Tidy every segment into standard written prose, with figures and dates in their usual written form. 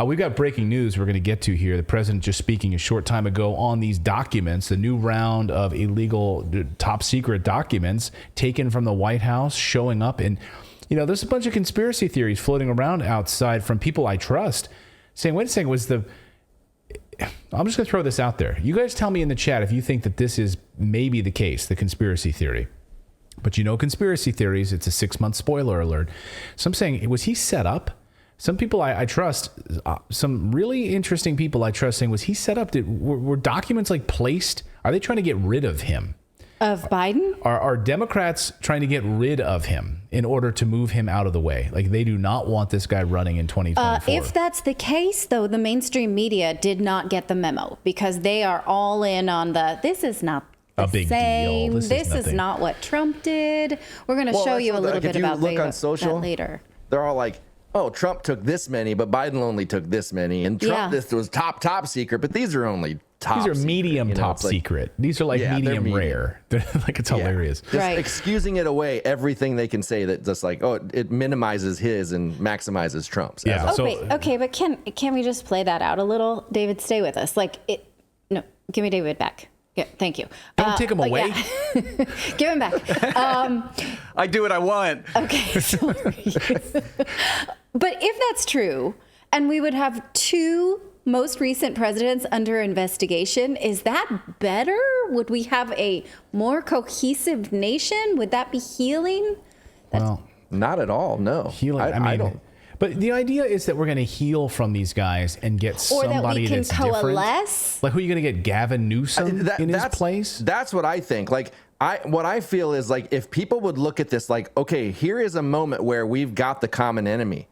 We've got breaking news we're going to get to here. The president just speaking a short time ago on these documents, the new round of illegal top secret documents taken from the White House showing up. And, there's a bunch of conspiracy theories floating around outside from people I trust saying, wait a second, I'm just going to throw this out there. You guys tell me in the chat if you think that this is maybe the case, the conspiracy theory. But conspiracy theories, it's a 6-month spoiler alert. So I'm saying, was he set up? Some people I trust, some really interesting people I trust saying, was he set up? Were documents placed? Are they trying to get rid of him? Of Biden? Are Democrats trying to get rid of him in order to move him out of the way? They do not want this guy running in 2024. If that's the case, though, the mainstream media did not get the memo because they are all in on this is not the big same. Deal. This is not what Trump did. We're going to show you a little bit about that later. They're all like, oh, Trump took this many, but Biden only took this many. And Trump, this was top secret, but these are only top secret. These are medium top secret. These are medium rare. It's hilarious. Just excusing it away, everything they can say that just it minimizes his and maximizes Trump's. Yeah. Okay, but can we just play that out a little? David, stay with us. No, give me David back. Yeah, thank you. Don't take him away. Yeah. Give him back. I do what I want. Okay. Sorry. But if that's true, and we would have 2 most recent presidents under investigation, is that better? Would we have a more cohesive nation? Would that be healing? Well, not at all. No. Healing. I don't. But the idea is that we're going to heal from these guys and get somebody that's different. Or that we can coalesce. Who are you going to get? Gavin Newsom in his place? That's what I think. What I feel is if people would look at this okay, here is a moment where we've got the common enemy.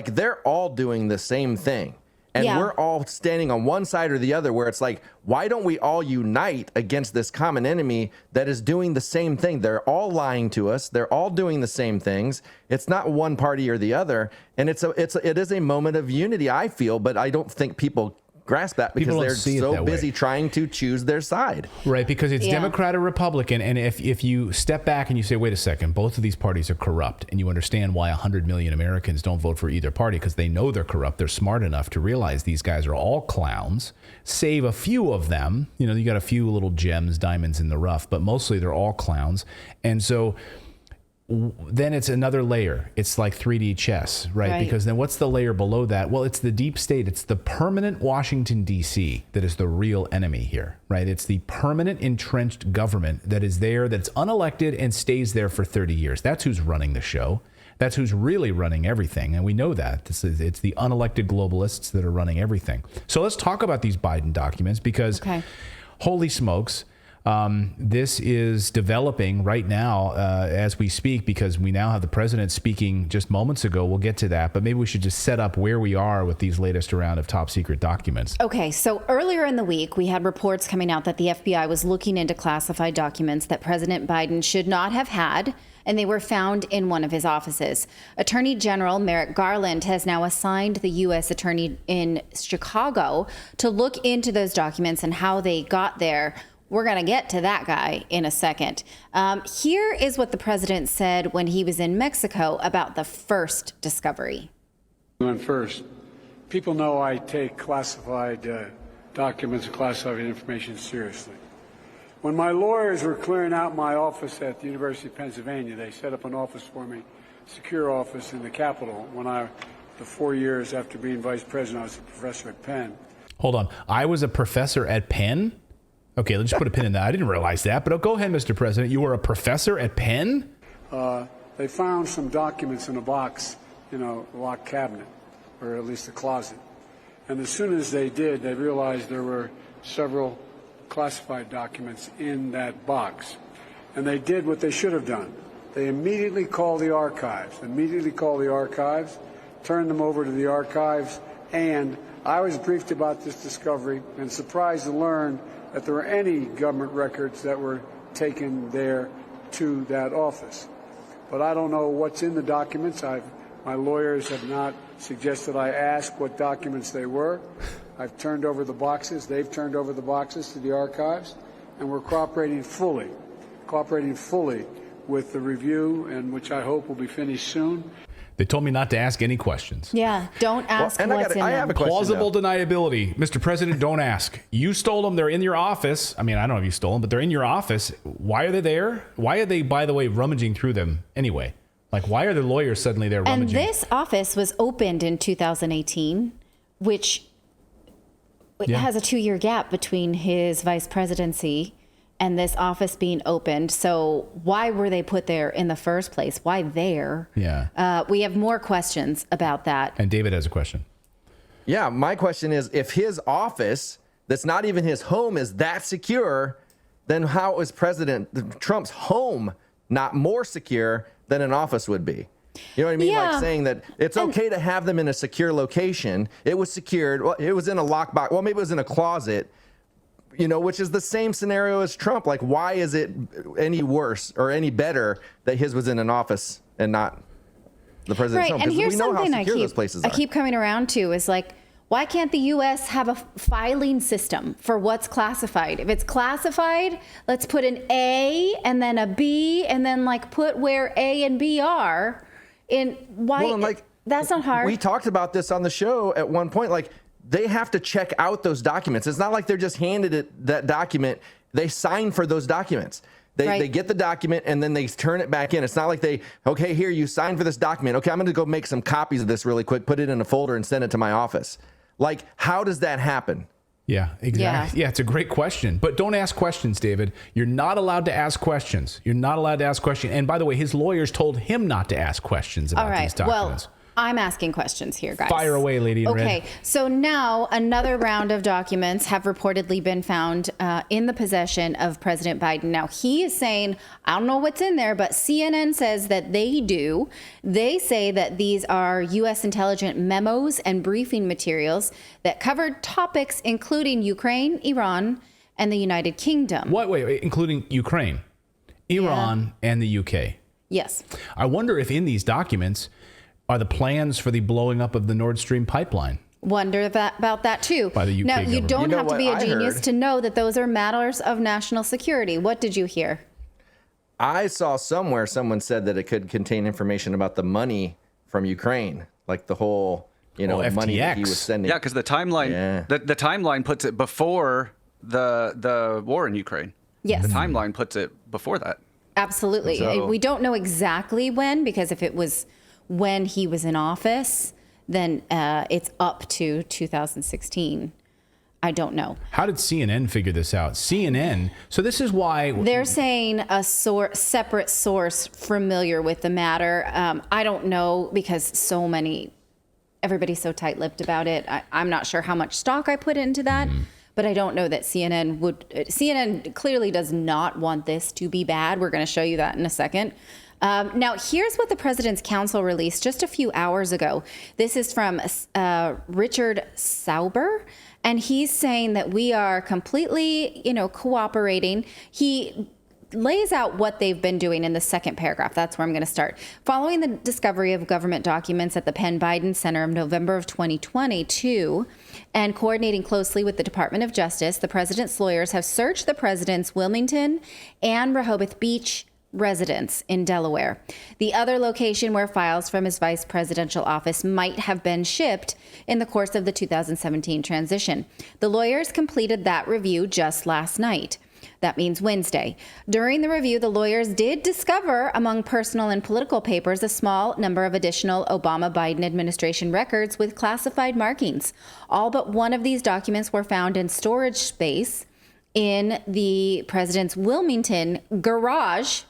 They're all doing the same thing. And we're all standing on one side or the other where it's why don't we all unite against this common enemy that is doing the same thing? They're all lying to us. They're all doing the same things. It's not one party or the other. And it is a moment of unity, I feel, but I don't think people grasp that because they're so busy trying to choose their side. Right, because it's Democrat or Republican. And if you step back and you say, wait a second, both of these parties are corrupt, and you understand why 100 million Americans don't vote for either party because they know they're corrupt. They're smart enough to realize these guys are all clowns, save a few of them. You got a few little gems, diamonds in the rough, but mostly they're all clowns. And so then it's another layer. It's like 3D chess, right? Because then what's the layer below that? Well, it's the deep state. It's the permanent Washington, D.C. that is the real enemy here, right? It's the permanent entrenched government that is there, that's unelected and stays there for 30 years. That's who's running the show. That's who's really running everything. And we know that. It's the unelected globalists that are running everything. So let's talk about these Biden documents because holy smokes. This is developing right now as we speak because we now have the president speaking just moments ago. We'll get to that, but maybe we should just set up where we are with these latest round of top secret documents. Okay, so earlier in the week, we had reports coming out that the FBI was looking into classified documents that President Biden should not have had, and they were found in one of his offices. Attorney General Merrick Garland has now assigned the U.S. Attorney in Chicago to look into those documents and how they got there. We're going to get to that guy in a second. Here is what the president said when he was in Mexico about the first discovery. First, people know I take classified documents and classified information seriously. When my lawyers were clearing out my office at the University of Pennsylvania, they set up an office for me, secure office in the Capitol. The 4 years after being vice president, I was a professor at Penn. Hold on. I was a professor at Penn? Okay, let's just put a pin in that. I didn't realize that, but go ahead, Mr. President. You were a professor at Penn? They found some documents in a box, a locked cabinet, or at least a closet. And as soon as they did, they realized there were several classified documents in that box. And they did what they should have done. They immediately called the archives, turned them over to the archives, and I was briefed about this discovery and surprised to learn that there were any government records that were taken there to that office. But I don't know what's in the documents. My lawyers have not suggested I ask what documents they were. I've turned over the boxes. They've turned over the boxes to the archives, and we're cooperating fully with the review, and which I hope will be finished soon. They told me not to ask any questions. Yeah, don't ask and what's in I have them. a question, Plausible though. deniability. Mr. President, don't ask. You stole them. They're in your office. I mean, I don't know if you stole them, but they're in your office. Why are they there? Why are they, by the way, rummaging through them anyway? Like, why are the lawyers suddenly there rummaging? And this office was opened in 2018, which has a 2-year gap between his vice presidency and this office being opened. So why were they put there in the first place? Why there? Yeah. We have more questions about that. And David has a question. Yeah, my question is, if his office, that's not even his home, is that secure, then how is President Trump's home not more secure than an office would be? You know what I mean? Yeah. Like saying that it's okay to have them in a secure location. It was secured. Well, it was in a lockbox. Well, maybe it was in a closet. You know, which is the same scenario as Trump. Like, why is it any worse or any better that his was in an office and not the president? Right, Trump? and here's we know something how secure those places I are. keep coming around to is like, why can't the U.S. have a filing system for what's classified? If it's classified, let's put an A and then a B and then like put where A and B are. In why? Well, and like, that's not hard. We talked about this on the show at one point. Like, they have to check out those documents. It's not like they're just handed it that document. They sign for those documents. They get the document and then they turn it back in. It's not like okay, here, you signed for this document. Okay, I'm going to go make some copies of this really quick, put it in a folder and send it to my office. Like, how does that happen? Yeah, exactly. Yeah, it's a great question. But don't ask questions, David. You're not allowed to ask questions. You're not allowed to ask questions. And by the way, his lawyers told him not to ask questions about these documents. Well, I'm asking questions here, guys. Fire away, lady in red. Okay, so now another round of documents have reportedly been found in the possession of President Biden. Now, he is saying, I don't know what's in there, but CNN says that they do. They say that these are U.S. intelligence memos and briefing materials that covered topics including Ukraine, Iran, and the United Kingdom. Wait, including Ukraine, Iran, and the UK. Yes. I wonder if in these documents are the plans for the blowing up of the Nord Stream pipeline. Wonder about that too. By the UK now, you government. don't You know have to what be a I genius heard? to know that those are matters of national security. What did you hear? I saw somewhere someone said that it could contain information about the money from Ukraine, like the whole, money that he was FTX. sending. Yeah, because the timeline, the timeline puts it before the war in Ukraine. Yes. The timeline puts it before that. Absolutely. So- We don't know exactly when, because if it was when he was in office, then it's up to 2016. I don't know. How did CNN figure this out? CNN. So this is why They're saying a separate source familiar with the matter. I don't know, because everybody's so tight-lipped about it. I'm not sure how much stock I put into that. But I don't know that CNN clearly does not want this to be bad. We're going to show you that in a second. Now, here's what the president's counsel released just a few hours ago. This is from Richard Sauber, and he's saying that we are completely, cooperating. He lays out what they've been doing in the second paragraph. That's where I'm going to start. Following the discovery of government documents at the Penn Biden Center in November of 2022, and coordinating closely with the Department of Justice, the president's lawyers have searched the president's Wilmington and Rehoboth Beach residence in Delaware, the other location where files from his vice presidential office might have been shipped in the course of the 2017 transition. The lawyers completed that review just last night. That means Wednesday. During the review, the lawyers did discover, among personal and political papers, a small number of additional Obama-Biden administration records with classified markings. All but one of these documents were found in storage space in the president's Wilmington garage.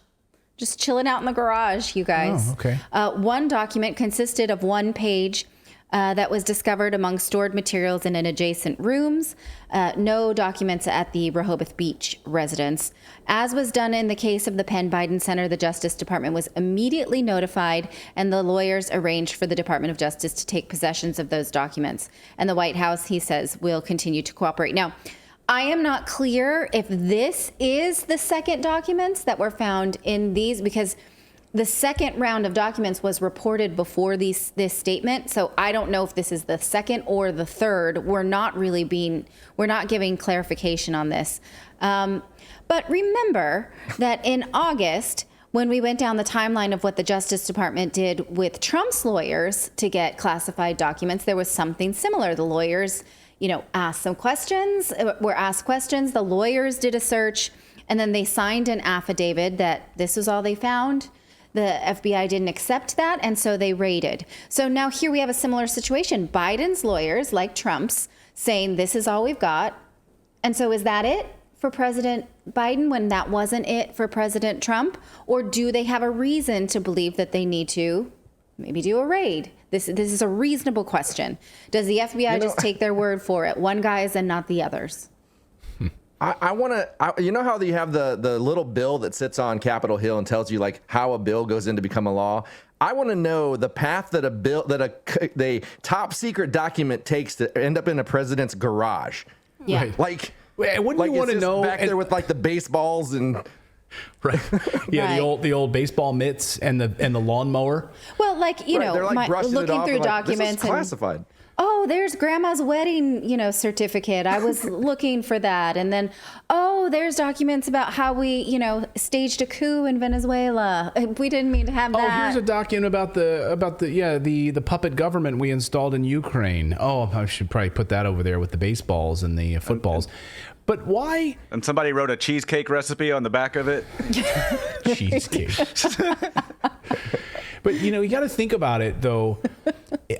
Just chilling out in the garage, you guys. Oh, okay. One document consisted of one page that was discovered among stored materials in adjacent rooms. No documents at the Rehoboth Beach residence. As was done in the case of the Penn Biden Center, the Justice Department was immediately notified, and the lawyers arranged for the Department of Justice to take possession of those documents. And the White House, he says, will continue to cooperate. Now, I am not clear if this is the second documents that were found in these, because the second round of documents was reported before this statement. So I don't know if this is the second or the third. We're not giving clarification on this. But remember that in August, when we went down the timeline of what the Justice Department did with Trump's lawyers to get classified documents, there was something similar. The lawyers, asked some questions, were asked questions. The lawyers did a search, and then they signed an affidavit that this was all they found. The FBI didn't accept that, and so they raided. So now here we have a similar situation. Biden's lawyers, like Trump's, saying this is all we've got. And so is that it for President Biden when that wasn't it for President Trump? Or do they have a reason to believe that they need to maybe do a raid? This is a reasonable question. Does the FBI just take their word for it? One guy's and not the others. I want to, you know how you have the little bill that sits on Capitol Hill and tells you like how a bill goes in to become a law? I want to know the path that the top secret document takes to end up in a president's garage. Yeah. Right. Like, wouldn't you want to know back there with like the baseballs and right? Yeah, Right. the old baseball mitts and the lawnmower. Well, they're like brushing it looking off through and like, documents this is classified. Oh, there's grandma's wedding, certificate. I was looking for that. And then, there's documents about how we, staged a coup in Venezuela. We didn't mean to have that. Oh, here's a document about the puppet government we installed in Ukraine. Oh, I should probably put that over there with the baseballs and the footballs. But why? And somebody wrote a cheesecake recipe on the back of it. Cheesecake. But, you got to think about it, though.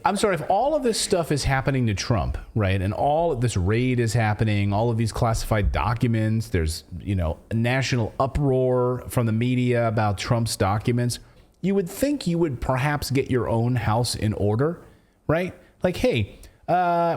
I'm sorry, if all of this stuff is happening to Trump, right, and all of this raid is happening, all of these classified documents, there's, a national uproar from the media about Trump's documents, you would think you would perhaps get your own house in order, right? Like, hey,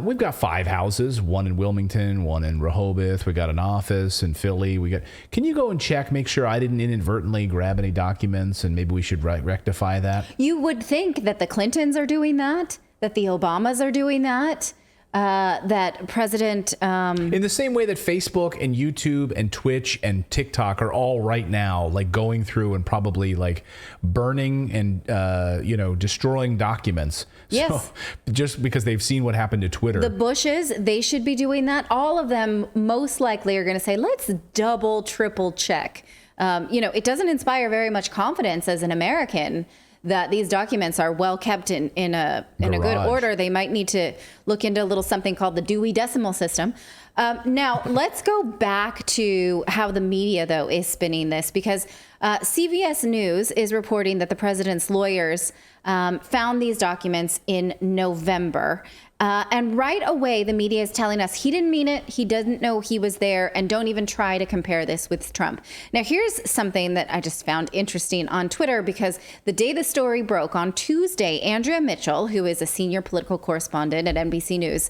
we've got 5 houses, one in Wilmington, one in Rehoboth. We got an office in Philly. Can you go and check, make sure I didn't inadvertently grab any documents, and maybe we should rectify that? You would think that the Clintons are doing that the Obamas are doing that, that President... In the same way that Facebook and YouTube and Twitch and TikTok are all right now, like going through and probably like burning and, destroying documents. Yes. So, just because they've seen what happened to Twitter. The Bushes, they should be doing that. All of them most likely are going to say, let's double, triple check. It doesn't inspire very much confidence as an American that these documents are well kept in a good order. They might need to look into a little something called the Dewey Decimal System. Now, let's go back to how the media, though, is spinning this, because CBS News is reporting that the president's lawyers found these documents in November. And right away, the media is telling us he didn't mean it, he doesn't know he was there, and don't even try to compare this with Trump. Now, here's something that I just found interesting on Twitter, because the day the story broke on Tuesday, Andrea Mitchell, who is a senior political correspondent at NBC News,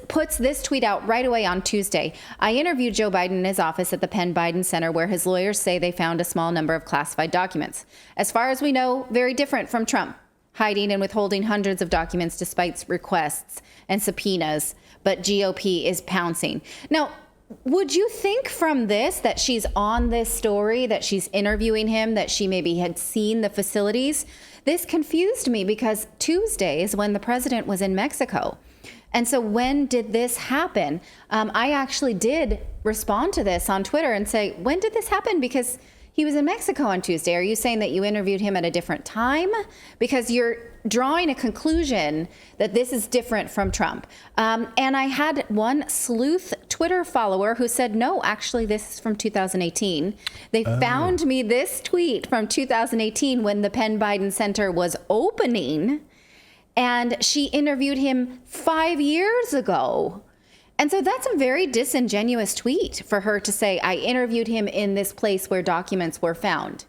puts this tweet out right away on Tuesday. I interviewed Joe Biden in his office at the Penn Biden Center, where his lawyers say they found a small number of classified documents. As far as we know, very different from Trump, hiding and withholding hundreds of documents despite requests and subpoenas, but GOP is pouncing. Now, would you think from this that she's on this story, that she's interviewing him, that she maybe had seen the facilities? This confused me because Tuesday is when the president was in Mexico. And so when did this happen? I actually did respond to this on Twitter and say, when did this happen? Because he was in Mexico on Tuesday. Are you saying that you interviewed him at a different time? Because you're drawing a conclusion that this is different from Trump. And I had one sleuth Twitter follower who said, no, actually, this is from 2018. They found me this tweet from 2018 when the Penn Biden Center was opening, and she interviewed him 5 years ago. And so that's a very disingenuous tweet for her to say, I interviewed him in this place where documents were found.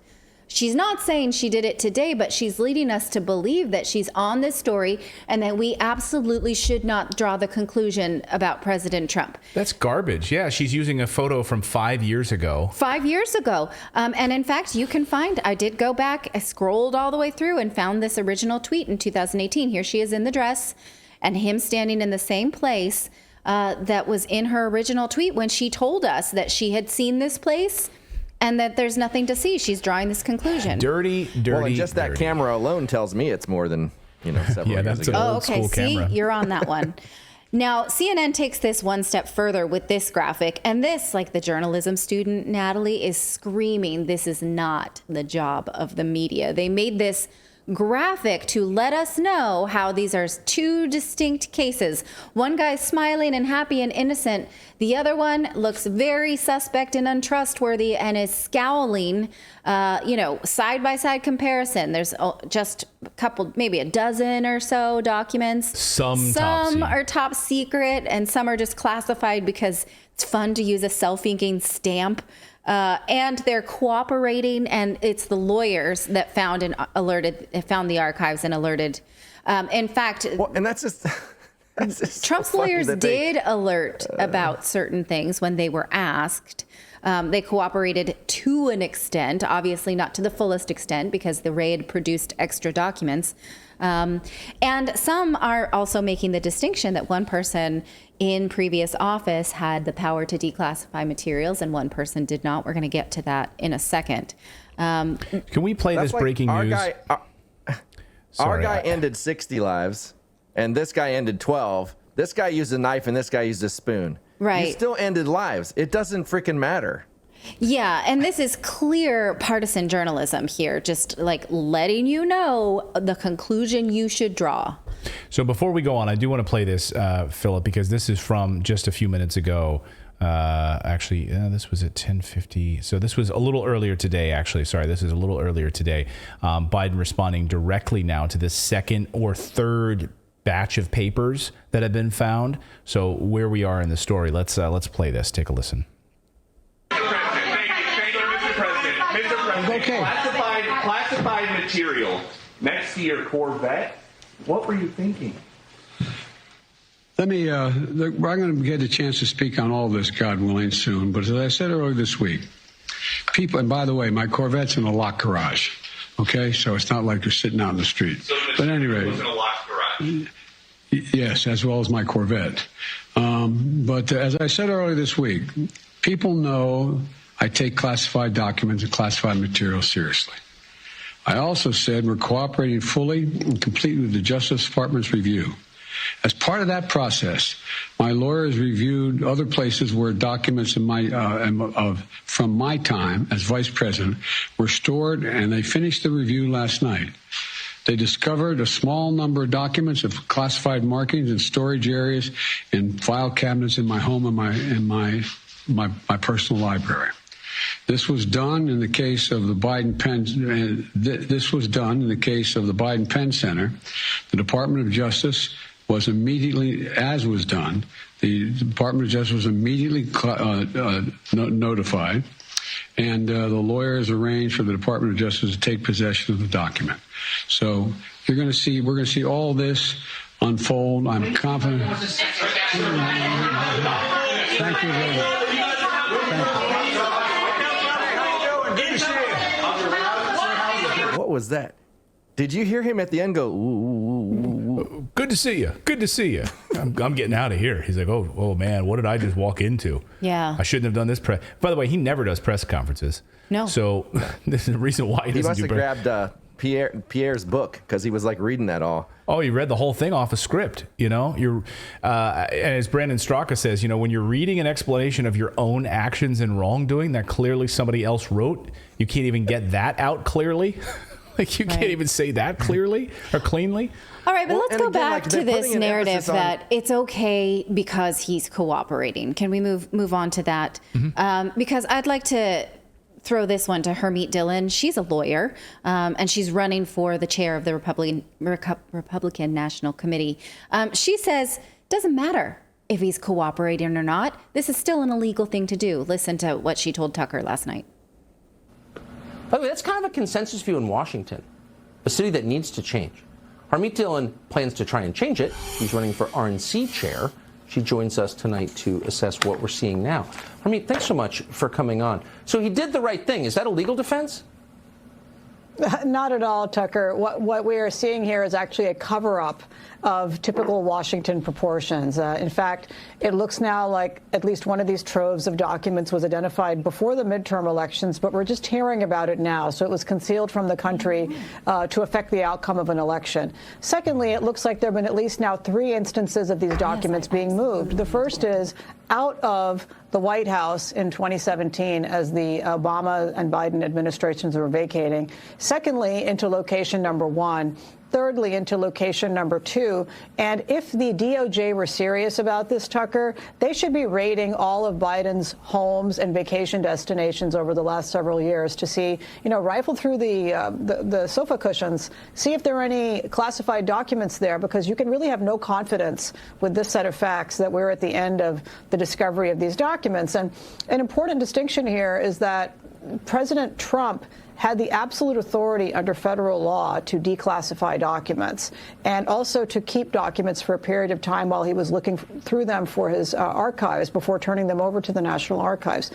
She's not saying she did it today, but she's leading us to believe that she's on this story and that we absolutely should not draw the conclusion about President Trump. That's garbage. Yeah, she's using a photo from 5 years ago. 5 years ago. And in fact, you can find, I did go back, I scrolled all the way through and found this original tweet in 2018. Here she is in the dress and him standing in the same place that was in her original tweet when she told us that she had seen this place and that there's nothing to see. She's drawing this conclusion. Dirty. Well, and just that camera alone tells me it's more than, several years that's ago. an old okay. school See, camera. you're on that one. Now, CNN takes this one step further with this graphic, and this, like the journalism student, Natalie, is screaming, this is not the job of the media. They made this graphic to let us know how these are two distinct cases. One guy's smiling and happy and innocent. The other one looks very suspect and untrustworthy and is scowling, side-by-side comparison. There's just a couple, maybe a dozen or so documents. Some are top secret and some are just classified because it's fun to use a self-inking stamp. And they're cooperating, and it's the lawyers that found the archives and alerted. In fact, and that's just Trump's so lawyers did alert about certain things when they were asked. They cooperated to an extent, obviously not to the fullest extent, because the raid produced extra documents. And some are also making the distinction that one person in previous office had the power to declassify materials and one person did not. We're going to get to that in a second. Can we play this breaking news? Our guy ended 60 lives, and this guy ended 12. This guy used a knife, and this guy used a spoon. Right. You still ended lives. It doesn't freaking matter. Yeah, and this is clear partisan journalism here, just like letting you know the conclusion you should draw. So before we go on, I do want to play this, Philip, because this is from just a few minutes ago. This was at 10:50. So this was a little earlier today, actually. Sorry, this is a little earlier today. Biden responding directly now to the second or third batch of papers that have been found. So where we are in the story, let's play this. Take a listen. Okay. Classified material next to your Corvette. What were you thinking? Let me, I'm going to get a chance to speak on all this, God willing, soon. But as I said earlier this week, people, and by the way, my Corvette's in a locked garage. Okay? So it's not like you're sitting out in the street. So but anyway. Was in a locked garage. Yes, as well as my Corvette. But as I said earlier this week, people know I take classified documents and classified materials seriously. I also said we're cooperating fully and completely with the Justice Department's review. As part of that process, my lawyers reviewed other places where documents from my time as vice president were stored, and they finished the review last night. They discovered a small number of documents of classified markings in storage areas in file cabinets in my home and my personal library. This was done in the case of the Biden Penn. This was done in the case of the Biden Penn Center. The Department of Justice was immediately, as was done, the Department of Justice was immediately notified, and the lawyers arranged for the Department of Justice to take possession of the document. So we're going to see all this unfold. I'm confident. Thank you very much. What was that? Did you hear him at the end go, ooh, ooh, ooh, ooh? Good to see you. Good to see you. I'm getting out of here. He's like, oh man, what did I just walk into? Yeah. I shouldn't have done this press. By the way, he never does press conferences. No. So this is the reason why he must have grabbed Pierre's book because he was like reading that all. Oh, you read the whole thing off a script, you know? And as Brandon Straka says, you know, when you're reading an explanation of your own actions and wrongdoing that clearly somebody else wrote, you can't even get that out clearly. Like you can't even say that clearly or cleanly. All right, but let's go back to this narrative that on... it's okay because he's cooperating. Can we move on to that? Mm-hmm. Because I'd like to throw this one to Hermeet Dillon. She's a lawyer, and she's running for the chair of the Republican National Committee. She says, doesn't matter if he's cooperating or not. This is still an illegal thing to do. Listen to what she told Tucker last night. By the way, that's kind of a consensus view in Washington, a city that needs to change. Hermeet Dillon plans to try and change it. She's running for RNC chair. She joins us tonight to assess what we're seeing now. Hermeet, thanks so much for coming on. So he did the right thing. Is that a legal defense? Not at all, Tucker. What we are seeing here is actually a cover-up of typical Washington proportions. In fact, it looks now like at least one of these troves of documents was identified before the midterm elections, but we're just hearing about it now. So it was concealed from the country to affect the outcome of an election. Secondly, it looks like there have been at least now 3 instances of these documents being moved. The first is out of the White House in 2017 as the Obama and Biden administrations were vacating. Secondly, into location number 1. Thirdly, into location number 2. And if the DOJ were serious about this, Tucker, they should be raiding all of Biden's homes and vacation destinations over the last several years to see, rifle through the sofa cushions, see if there are any classified documents there, because you can really have no confidence with this set of facts that we're at the end of the discovery of these documents. And an important distinction here is that President Trump had the absolute authority under federal law to declassify documents and also to keep documents for a period of time while he was looking through them for his archives before turning them over to the National Archives.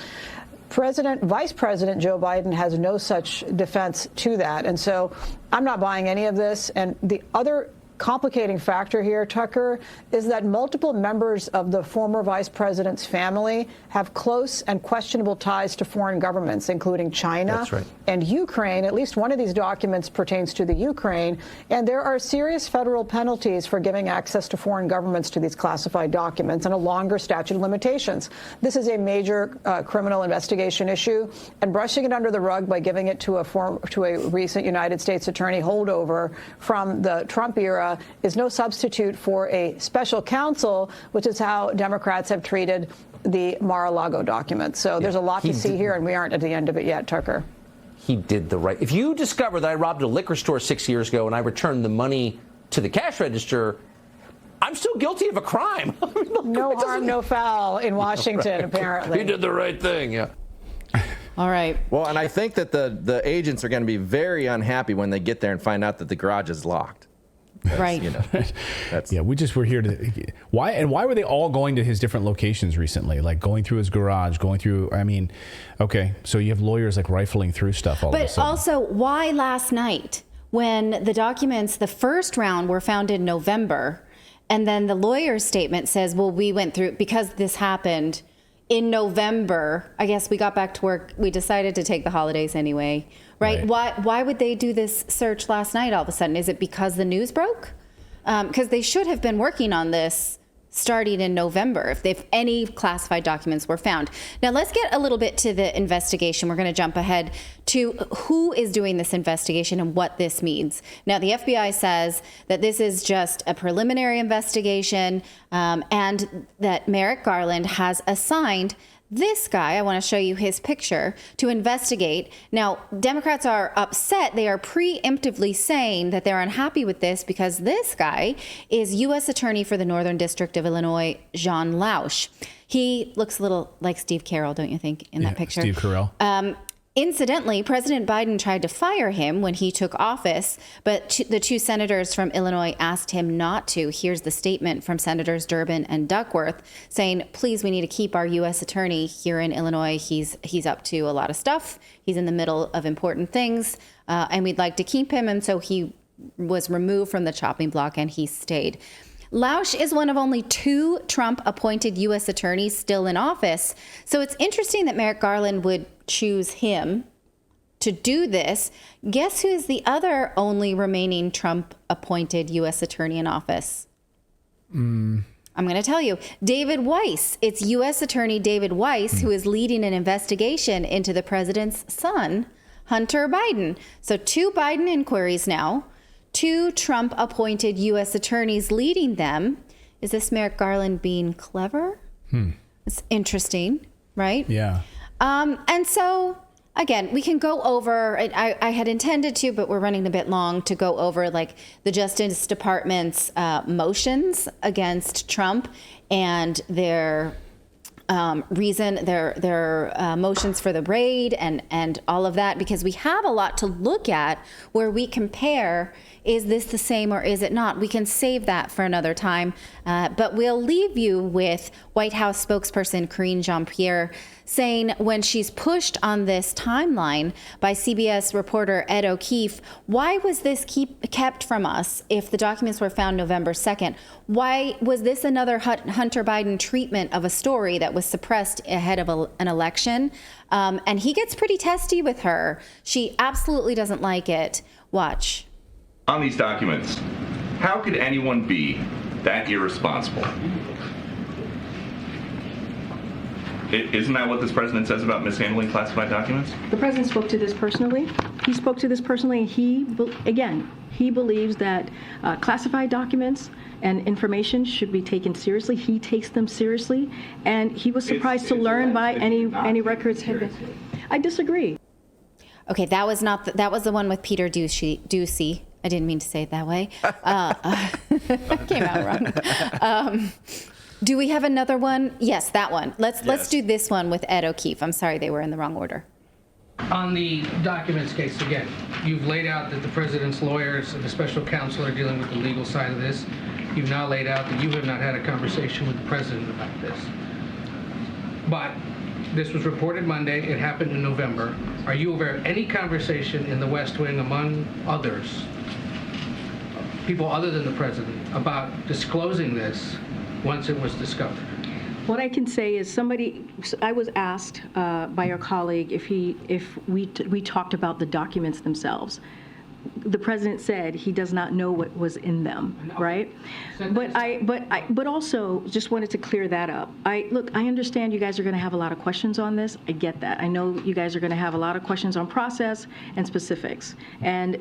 Vice President Joe Biden has no such defense to that. And so I'm not buying any of this. And the other complicating factor here, Tucker, is that multiple members of the former vice president's family have close and questionable ties to foreign governments, including China and Ukraine. At least one of these documents pertains to the Ukraine. And there are serious federal penalties for giving access to foreign governments to these classified documents and a longer statute of limitations. This is a major criminal investigation issue, and brushing it under the rug by giving it to a recent United States attorney holdover from the Trump era is no substitute for a special counsel, which is how Democrats have treated the Mar-a-Lago documents. So there's a lot to see here, and we aren't at the end of it yet, Tucker. He did the right. If you discover that I robbed a liquor store 6 years ago and I returned the money to the cash register, I'm still guilty of a crime. No harm, no foul in Washington, apparently. He did the right thing, yeah. All right. Well, and I think that the agents are going to be very unhappy when they get there and find out that the garage is locked. Right. We're here to why were they all going to his different locations recently, like going through his garage, okay, so you have lawyers like rifling through stuff all of a sudden. But also, why last night when the documents, the first round, were found in November, and then the lawyer's statement says, well, we went through because this happened in November. I guess we got back to work. We decided to take the holidays anyway. Right? Why would they do this search last night all of a sudden? Is it because the news broke? Because they should have been working on this starting in November if any classified documents were found. Now, let's get a little bit to the investigation. We're going to jump ahead to who is doing this investigation and what this means. Now, the FBI says that this is just a preliminary investigation and that Merrick Garland has assigned this guy, I want to show you his picture, to investigate. Now, Democrats are upset. They are preemptively saying that they're unhappy with this because this guy is U.S. Attorney for the Northern District of Illinois, John Lausch. He looks a little like Steve Carell, don't you think, in that picture? Steve Carell. Incidentally, President Biden tried to fire him when he took office, but the 2 senators from Illinois asked him not to. Here's the statement from Senators Durbin and Duckworth saying, please, we need to keep our U.S. attorney here in Illinois. He's up to a lot of stuff. He's in the middle of important things, and we'd like to keep him. And so he was removed from the chopping block, and he stayed. Lausch is one of only 2 Trump-appointed U.S. attorneys still in office. So it's interesting that Merrick Garland would choose him to do this. Guess who is the other only remaining Trump-appointed U.S. attorney in office? I'm going to tell you. David Weiss. It's U.S. Attorney David Weiss who is leading an investigation into the president's son, Hunter Biden. So 2 Biden inquiries now. 2 Trump-appointed U.S. attorneys leading them. Is this Merrick Garland being clever? It's interesting, right? Yeah. And so, again, we can go over, I had intended to, but we're running a bit long to go over like the Justice Department's motions against Trump and their motions for the raid and all of that, because we have a lot to look at where we compare, is this the same or is it not? We can save that for another time, but we'll leave you with White House spokesperson Karine Jean-Pierre saying when she's pushed on this timeline by CBS reporter Ed O'Keefe, why was this kept from us if the documents were found November 2nd? Why was this another Hunter Biden treatment of a story that was suppressed ahead of an election? And he gets pretty testy with her. She absolutely doesn't like it. Watch. On these documents, how could anyone be that irresponsible? Isn't that what this president says about mishandling classified documents? The president spoke to this personally. He spoke to this personally. He believes that classified documents and information should be taken seriously. He takes them seriously, and he was surprised to learn by any records had been. I disagree. Okay, that was the one with Peter Ducey. I didn't mean to say it that way. Came out wrong. Do we have another one? Yes, that one. Let's do this one with Ed O'Keefe. I'm sorry, they were in the wrong order. On the documents case, again, you've laid out that the president's lawyers and the special counsel are dealing with the legal side of this. You've now laid out that you have not had a conversation with the president about this. But this was reported Monday. It happened in November. Are you aware of any conversation in the West Wing among others, people other than the president, about disclosing this once it was discovered? What I can say is I was asked by your colleague if we talked about the documents themselves. The president said he does not know what was in them, right? But also just wanted to clear that up. I understand you guys are going to have a lot of questions on this. I get that. I know you guys are going to have a lot of questions on process and specifics. And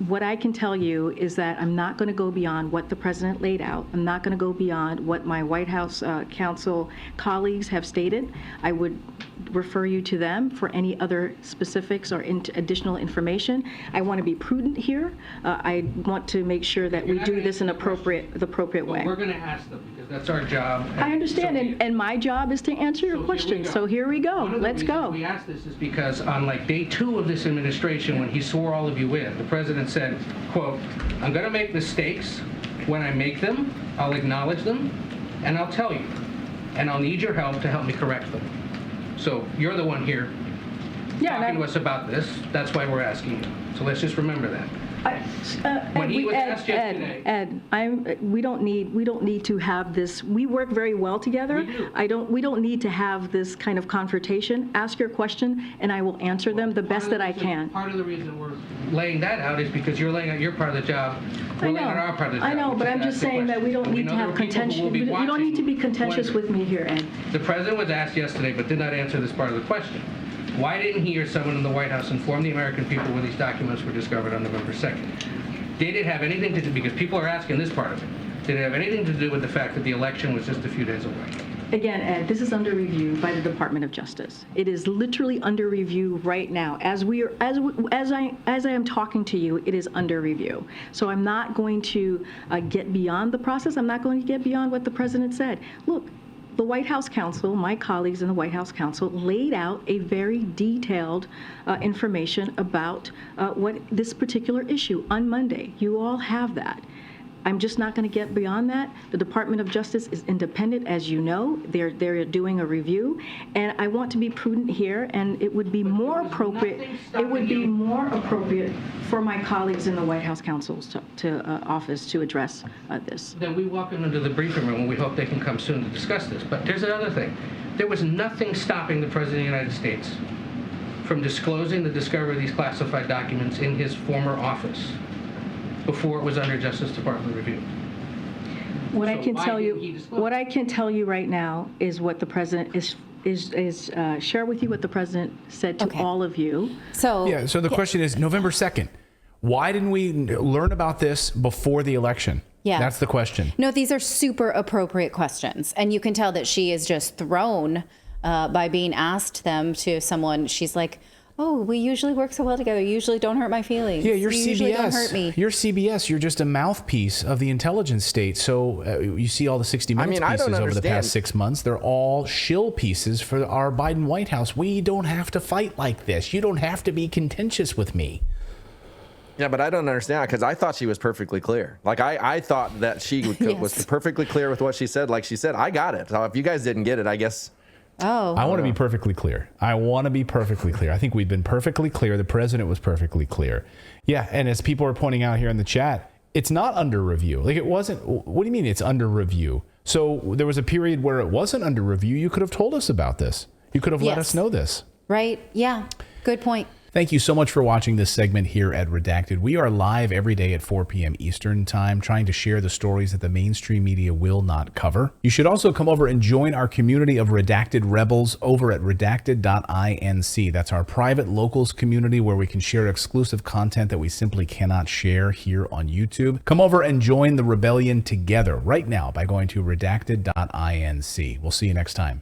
what I can tell you is that I'm not going to go beyond what the president laid out. I'm not going to go beyond what my White House counsel colleagues have stated. I would refer you to them for any other specifics or additional information. I want to be prudent here. I want to make sure that we do this in the appropriate way. We're going to ask them because that's our job. I understand, and my job is to answer your questions. So here we go. Let's go. We asked this is because on day 2 of this administration, when he swore all of you in, the president said, quote, "I'm going to make mistakes. When I make them, I'll acknowledge them, and I'll tell you, and I'll need your help to help me correct them." So you're the one here talking to us about this. That's why we're asking you. So let's just remember that. When he was asked yesterday, Ed, we don't need to have this. We work very well together. We don't need to have this kind of confrontation. Ask your question, and I will answer them the best that I can. Part of the reason we're laying that out is because you're laying out your part of the job. We're laying out our part of the job. I know, but I'm just saying that we don't need to have contention. You don't need to be contentious with me here, Ed. The president was asked yesterday, but did not answer this part of the question. Why didn't he or someone in the White House inform the American people when these documents were discovered on November 2nd? Did it have anything to do, because people are asking this part of it, did it have anything to do with the fact that the election was just a few days away? Again, Ed, this is under review by the Department of Justice. It is literally under review right now. As I am talking to you, it is under review. So I'm not going to get beyond the process. I'm not going to get beyond what the president said. Look, the White House counsel, my colleagues in the White House counsel, laid out a very detailed information about what this particular issue on Monday. You all have that. I'm just not going to get beyond that. The Department of Justice is independent, as you know. They're doing a review, and I want to be prudent here. And it would be more appropriate. It would be more appropriate for my colleagues in the White House counsel's office to address this. Then we welcome them to the briefing room, and we hope they can come soon to discuss this. But there's another thing. There was nothing stopping the President of the United States from disclosing the discovery of these classified documents in his former office before it was under Justice Department review. What I can tell you right now is what the president is share with you what the president said to all of you. So the question is November 2nd. Why didn't we learn about this before the election? Yeah. That's the question. No, these are super appropriate questions. And you can tell that she is just thrown by being asked them to someone. She's like, oh, we usually work so well together. You usually don't hurt my feelings. Yeah, you're you CBS. Usually don't hurt me. You're CBS. You're just a mouthpiece of the intelligence state. So you see all the 60 Minutes pieces over the past 6 months. They're all shill pieces for our Biden White House. We don't have to fight like this. You don't have to be contentious with me. Yeah, but I don't understand, because I thought she was perfectly clear. Like, I thought that she was perfectly clear with what she said. Like she said, I got it. So if you guys didn't get it, I guess Oh. I want to be perfectly clear. I think we've been perfectly clear. The president was perfectly clear. Yeah, and as people are pointing out here in the chat, it's not under review. Like it wasn't. What do you mean it's under review? So there was a period where it wasn't under review. You could have told us about this. You could have let us know this. Right. Yeah. Good point. Thank you so much for watching this segment here at Redacted. We are live every day at 4 p.m. Eastern Time, trying to share the stories that the mainstream media will not cover. You should also come over and join our community of Redacted Rebels over at Redacted.inc. That's our private locals community where we can share exclusive content that we simply cannot share here on YouTube. Come over and join the rebellion together right now by going to Redacted.inc. We'll see you next time.